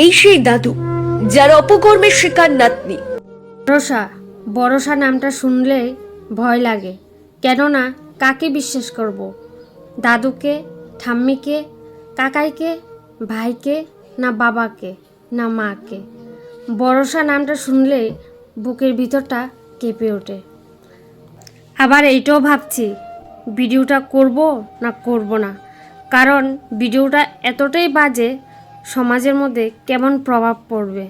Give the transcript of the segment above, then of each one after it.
এই সেই দাদু যার অপকর্মের শিকার নাতনি। বরসা বরসা নামটা শুনলে ভয় লাগে, কেননা কাকে বিশ্বাস করব? দাদুকে, ঠাম্মিকে, কাকাইকে, ভাইকে, না বাবাকে, না মাকে? বরসা নামটা শুনলে বুকের ভিতরটা কেঁপে ওঠে। আবার এইটাও ভাবছি ভিডিওটা করব না করব না, কারণ ভিডিওটা এতটাই বাজে, সমাজের মধ্যে কেমন প্রভাব পড়বে।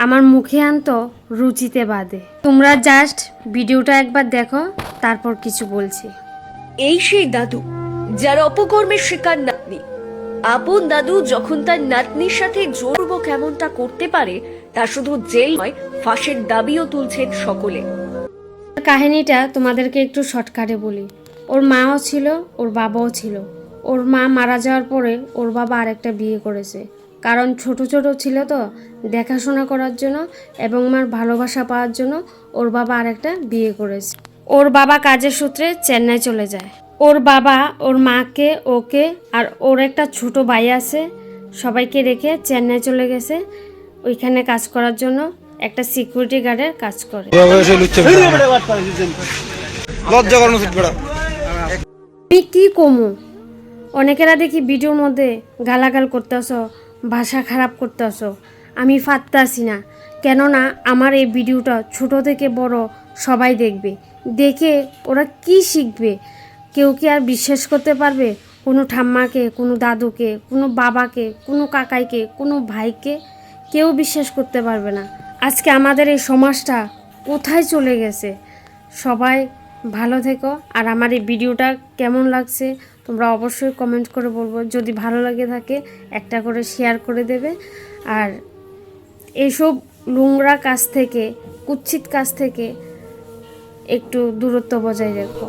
আমার মুখে আনতো রুচিতে বাদে। তোমরা জাস্ট ভিডিওটা একবার দেখো, তারপর কিছু বলছি। এই সেই দাদু যার অপকর্মের শিকার নাতনি। আপন দাদু যখন তার নাতনির সাথে জোরপূর্বক এমনটা করতে পারে, তা শুধু জেল নয়, ফাঁসির দাবিও তুলছেন সকলে। কাহিনীটা তোমাদেরকে একটু শর্টকাটে বলি। ওর মাও ছিল, ওর বাবাও ছিল। ওর মা মারা যাওয়ার পরে ওর বাবা আরেকটা বিয়ে করেছে, কারণ ছোট ছোট ছিল তো, দেখাশোনা করার জন্য এবং মার ভালোবাসা পাওয়ার জন্য ওর বাবা আরেকটা বিয়ে করেছে। ওর বাবা কাজের সূত্রে চেন্নাই চলে যায়। ওর বাবা ওর মাকে, ওকে আর ওর একটা ছোট ভাই আছে, সবাইকে রেখে চেন্নাই চলে গেছে ওইখানে কাজ করার জন্য, একটা সিকিউরিটি গার্ডের কাজ করে। আমি কি কমু? অনেকেরা দেখি ভিডিওর মধ্যে গালাগাল করতেছ, ভাষা খারাপ করতেছ, আমি পারতাছি না। কেননা আমার এই ভিডিওটা ছোট থেকে বড় সবাই দেখবে, দেখে ওরা কি শিখবে? কেউ কি আর বিশ্বাস করতে পারবে কোনো ঠাম্মাকে, কোনো দাদুকে, কোনো বাবাকে, কোনো কাকাইকে, কোনো ভাইকে? কেউ বিশ্বাস করতে পারবে না। আজকে আমাদের এই সমাজটা কোথায় চলে গেছে? সবাই ভালো থেকো। আর আমার এই ভিডিওটা কেমন লাগছে তোমরা অবশ্যই কমেন্ট করে বলবো। যদি ভালো লাগে থাকে একটা করে শেয়ার করে দেবে। আর এইসব নোংরা কাজ থেকে, কুৎসিত কাজ থেকে একটু দূরত্ব বজায় রাখো।